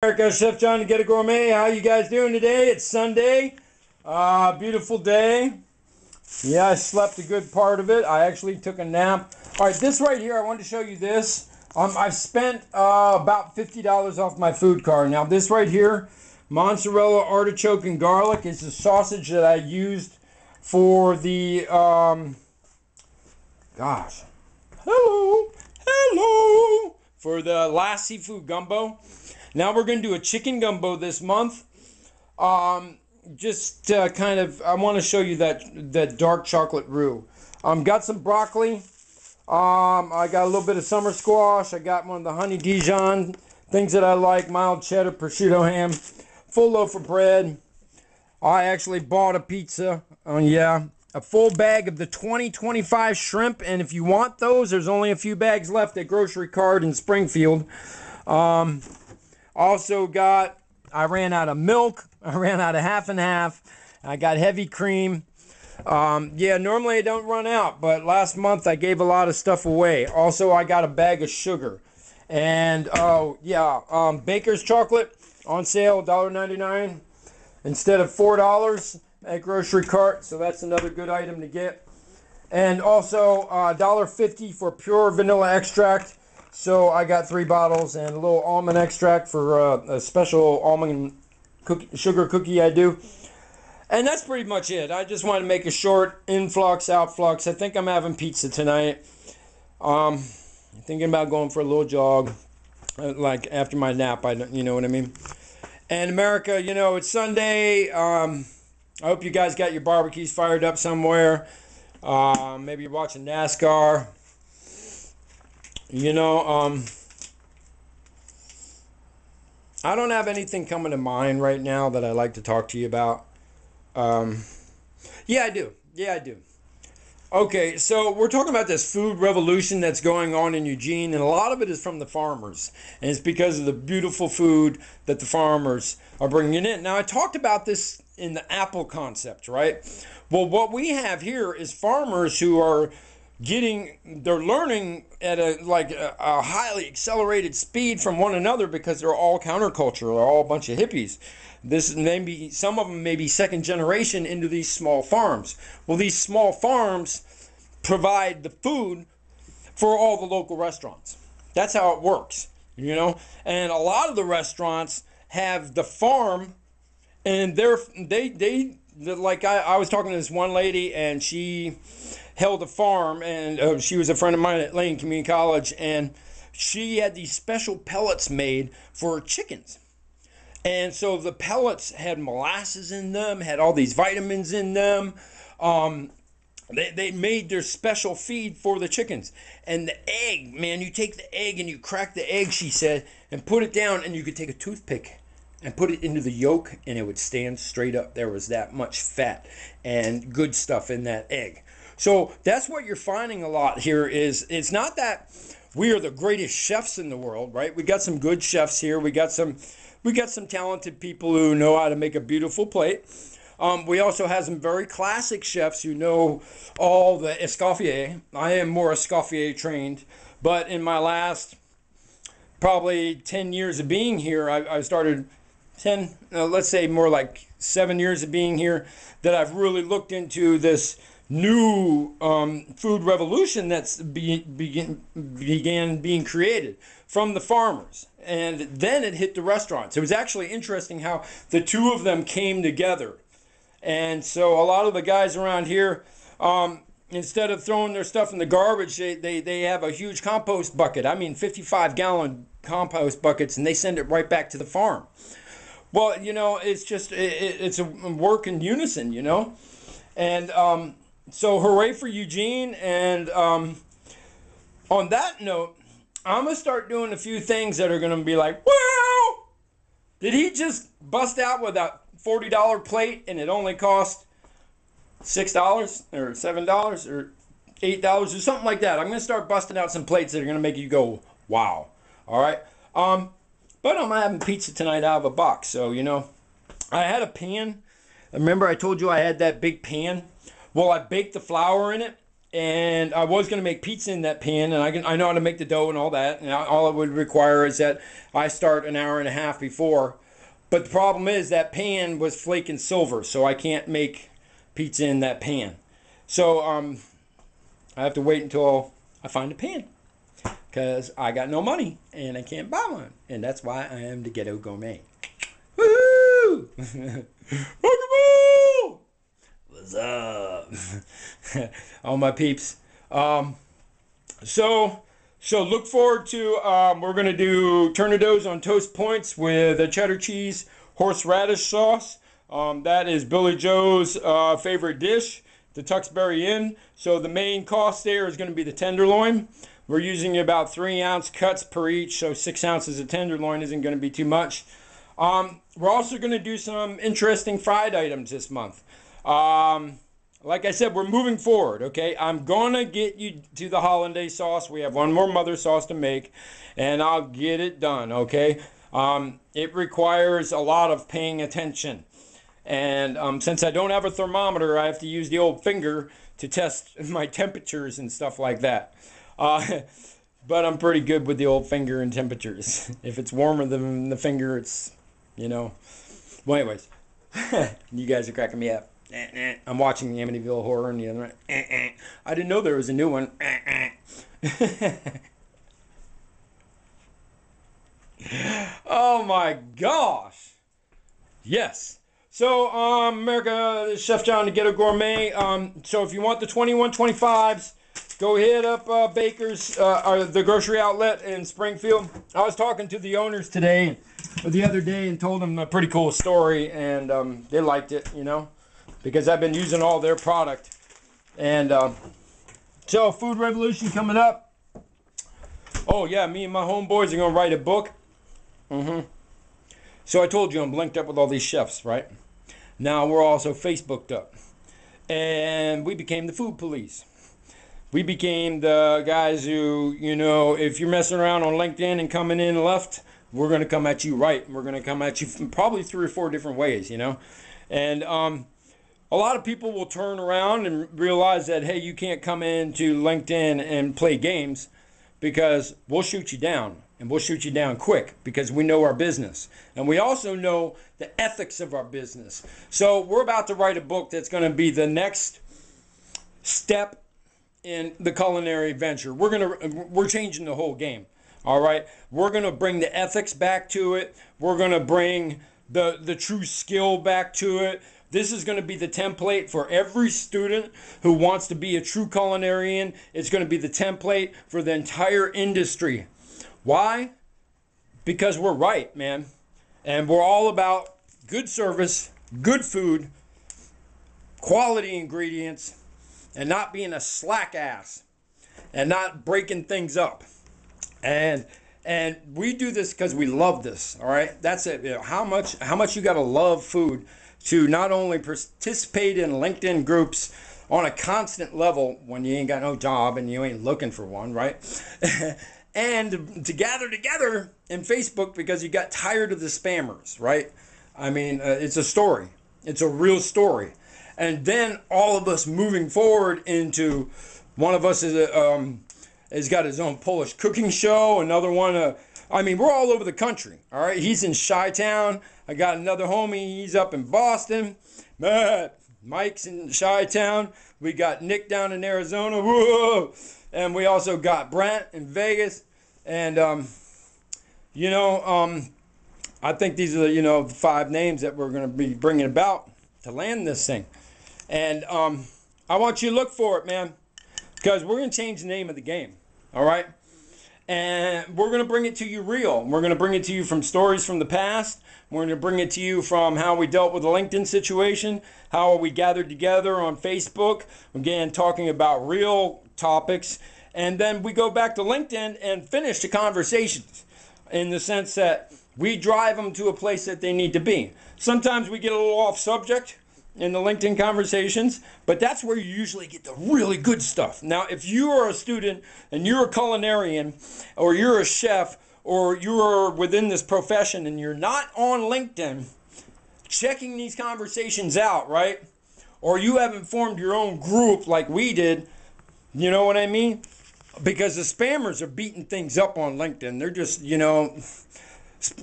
America, Chef John to Ghetto Gourmet. How you guys doing today? It's Sunday. Beautiful day. Yeah, I slept a good part of it. I actually took a nap. All right, this right here, I wanted to show you this. I've spent about $50 off my food card. Now, this right here, mozzarella, artichoke, and garlic is the sausage that I used for the, for the last seafood gumbo. Now we're going to do a chicken gumbo this month. I want to show you that dark chocolate roux. Got some broccoli. I got a little bit of summer squash. I got one of the honey Dijon things that I like, mild cheddar, prosciutto ham, full loaf of bread. I actually bought a pizza. A full bag of the 2025 shrimp, and if you want those, there's only a few bags left at Grocery Card in Springfield. Also got, I ran out of milk. I ran out of half and half. I got heavy cream. Normally I don't run out, but last month I gave a lot of stuff away. Also, I got a bag of sugar. And, Baker's chocolate on sale, $1.99 instead of $4 at Grocery Cart. So that's another good item to get. And also, $1.50 for pure vanilla extract. So I got 3 bottles and a little almond extract for a special almond sugar cookie I do. And that's pretty much it. I just want to make a short influx, outflux. I think I'm having pizza tonight. Thinking about going for a little jog, like after my nap. You know what I mean? And America, it's Sunday. I hope you guys got your barbecues fired up somewhere. Maybe you're watching NASCAR. I don't have anything coming to mind right now that I'd like to talk to you about. Yeah, I do. Okay, so we're talking about this food revolution that's going on in Eugene, and a lot of it is from the farmers. And it's because of the beautiful food that the farmers are bringing in. Now, I talked about this in the apple concept, right? Well, what we have here is farmers who are they're learning at a highly accelerated speed from one another because they're all counterculture. They're all a bunch of hippies. Some of them may be second generation into these small farms. Well, these small farms provide the food for all the local restaurants. That's how it works, And a lot of the restaurants have the farm, and I was talking to this one lady, and she held a farm, and she was a friend of mine at Lane Community College, and she had these special pellets made for chickens. And so the pellets had molasses in them, had all these vitamins in them. They made their special feed for the chickens. And the egg, man, you take the egg and you crack the egg, she said, and put it down, and you could take a toothpick and put it into the yolk, and it would stand straight up. There was that much fat and good stuff in that egg. So that's what you're finding a lot here is it's not that we are the greatest chefs in the world, right? We got some good chefs here. We got some talented people who know how to make a beautiful plate. We also have some very classic chefs who know all the escoffier. I am more escoffier trained, but in my last probably 10 years of being here, I started 10, let's say more like 7 years of being here, that I've really looked into this new food revolution that's began being created from the farmers, and then it hit the restaurants. It was actually interesting how the two of them came together. And so a lot of the guys around here, instead of throwing their stuff in the garbage, they have a huge compost bucket. 55-gallon compost buckets, and they send it right back to the farm. Well, it's just it's a work in unison, and so hooray for Eugene. And on that note, I'm going to start doing a few things that are going to be like, wow, did he just bust out with a $40 plate and it only cost $6 or $7 or $8 or something like that? I'm going to start busting out some plates that are going to make you go, wow. All right. But I'm having pizza tonight out of a box. So, I had a pan. Remember I told you I had that big pan? Well, I baked the flour in it, And I was going to make pizza in that pan, and I know how to make the dough and all that. And all it would require is that I start an hour and a half before. But the problem is that pan was flaking silver, so I can't make pizza in that pan. So I have to wait until I find a pan, because I got no money and I can't buy one. And that's why I am the Ghetto Gourmet. Woo! Pokemon! What's up? All my peeps. So look forward to, we're going to do tornadoes on toast points with a cheddar cheese horseradish sauce. That is Billy Joe's favorite dish, the Tuxbury Inn. So the main cost there is going to be the tenderloin. We're using about 3-ounce cuts per each, so 6 ounces of tenderloin isn't going to be too much. We're also going to do some interesting fried items this month. Like I said, we're moving forward, okay? I'm going to get you to the hollandaise sauce. We have one more mother sauce to make, and I'll get it done, okay? It requires a lot of paying attention. And since I don't have a thermometer, I have to use the old finger to test my temperatures and stuff like that. But I'm pretty good with the old finger and temperatures. If it's warmer than the finger, it's, you know. Well, anyways, you guys are cracking me up. I'm watching the Amityville Horror and the other one. I didn't know there was a new one. Oh my gosh. Yes. So, America, Chef John, the Ghetto Gourmet. So if you want the 2125s, go hit up Baker's, the grocery outlet in Springfield. I was talking to the owners today, or the other day, and told them a pretty cool story, and they liked it, you know, because I've been using all their product. And so, Food Revolution coming up. Oh yeah, me and my homeboys are gonna write a book. So I told you I'm linked up with all these chefs, right? Now we're also Facebooked up, and we became the food police. We became the guys who, you know, if you're messing around on LinkedIn and coming in left, we're going to come at you right. We're going to come at you from probably 3 or 4 different ways, you know. And a lot of people will turn around and realize that, hey, you can't come into LinkedIn and play games, because we'll shoot you down. And we'll shoot you down quick, because we know our business. And we also know the ethics of our business. So we're about to write a book that's going to be the next step in the culinary venture. We're changing the whole game. All right. We're going to bring the ethics back to it. We're going to bring the true skill back to it. This is going to be the template for every student who wants to be a true culinarian. It's going to be the template for the entire industry. Why? Because we're right, man. And we're all about good service, good food, quality ingredients, and not being a slack ass and not breaking things up. And we do this because we love this, all right? That's it. You know, how much you got to love food to not only participate in LinkedIn groups on a constant level when you ain't got no job and you ain't looking for one, right? And to gather together in Facebook because you got tired of the spammers, right? I mean, it's a story. It's a real story. And then all of us moving forward into, one of us has got his own Polish cooking show. Another one, I mean, we're all over the country, all right? He's in Chi-Town. I got another homie. He's up in Boston. Mike's in Chi-Town. We got Nick down in Arizona. Whoa! And we also got Brent in Vegas. And, I think these are, the 5 names that we're going to be bringing about to land this thing. And I want you to look for it, man, because we're going to change the name of the game, all right? And we're going to bring it to you real. We're going to bring it to you from stories from the past. We're going to bring it to you from how we dealt with the LinkedIn situation, how we gathered together on Facebook, again, talking about real topics. And then we go back to LinkedIn and finish the conversations in the sense that we drive them to a place that they need to be. Sometimes we get a little off subject in the LinkedIn conversations, but that's where you usually get the really good stuff. Now, if you are a student and you're a culinarian or you're a chef or you're within this profession and you're not on LinkedIn checking these conversations out, right? Or you haven't formed your own group like we did, You know what I mean? Because the spammers are beating things up on LinkedIn. They're just,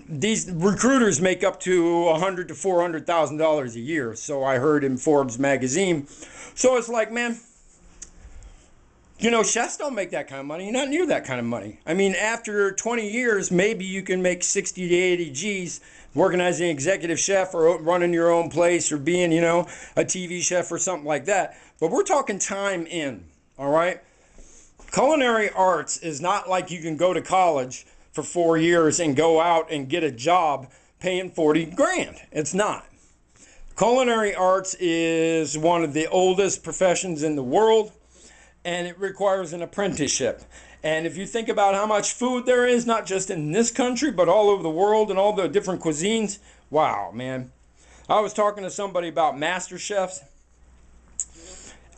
these recruiters make up to $100,000 to $400,000 a year. So I heard in Forbes magazine. So it's like, man, chefs don't make that kind of money. Not near that kind of money. I mean, after 20 years, maybe you can make 60 to 80 G's working as an executive chef or running your own place or being, a TV chef or something like that. But we're talking time in, all right? Culinary arts is not like you can go to college for 4 years and go out and get a job paying 40 grand. It's not. Culinary arts is one of the oldest professions in the world, and it requires an apprenticeship. And if you think about how much food there is, not just in this country, but all over the world and all the different cuisines, wow, man. I was talking to somebody about master chefs,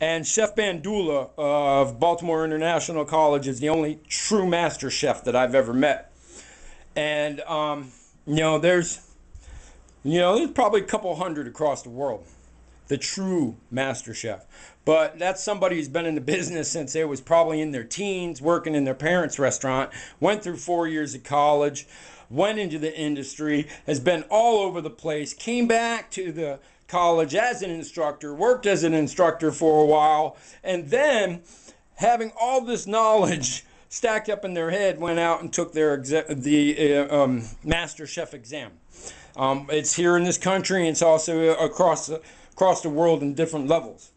and Chef Bandula of Baltimore International College is the only true master chef that I've ever met. And, there's probably a couple hundred across the world, the true master chef. But that's somebody who's been in the business since they was probably in their teens, working in their parents' restaurant, went through 4 years of college, went into the industry, has been all over the place, came back to the college as an instructor, worked as an instructor for a while, and then having all this knowledge stacked up in their head, went out and took their master chef exam. It's here in this country, and it's also across the world in different levels.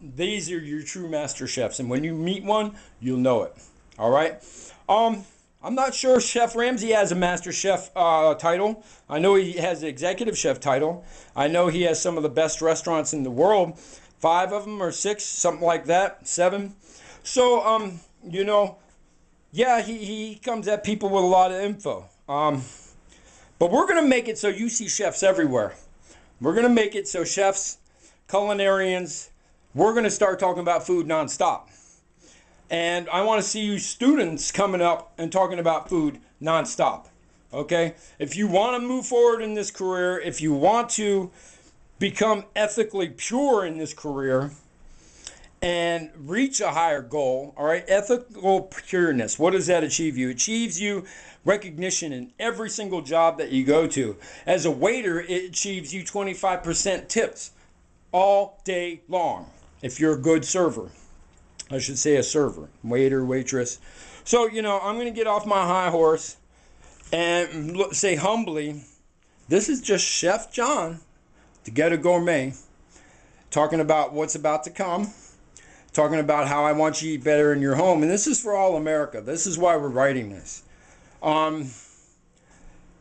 These are your true master chefs, and when you meet one, you'll know it. All right. I'm not sure if Chef Ramsay has a master chef title. I know he has the executive chef title. I know he has some of the best restaurants in the world. 5 of them or 6, something like that, 7. So, yeah, he comes at people with a lot of info. But we're going to make it so you see chefs everywhere. We're going to make it so chefs, culinarians, we're going to start talking about food nonstop. And I want to see you students coming up and talking about food nonstop. Okay? If you want to move forward in this career, if you want to become ethically pure in this career and reach a higher goal, all right? Ethical pureness, what does that achieve you? It achieves you recognition in every single job that you go to. As a waiter, it achieves you 25% tips all day long if you're a good server. I should say a server, waiter, waitress. So, I'm going to get off my high horse and say humbly, this is just Chef John, the Ghetto Gourmet, talking about what's about to come, talking about how I want you to eat better in your home. And this is for all America. This is why we're writing this.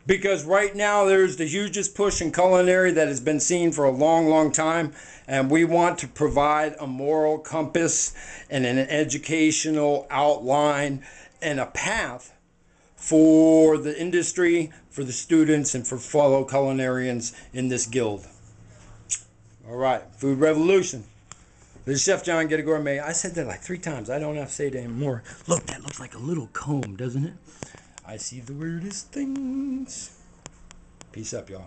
Because right now there's the hugest push in culinary that has been seen for a long, long time. And we want to provide a moral compass and an educational outline and a path for the industry, for the students, and for fellow culinarians in this guild. All right, Food Revolution. This is Chef John, Ghetto Gourmet. I said that like 3 times. I don't have to say it anymore. Look, that looks like a little comb, doesn't it? I see the weirdest things. Peace up, y'all.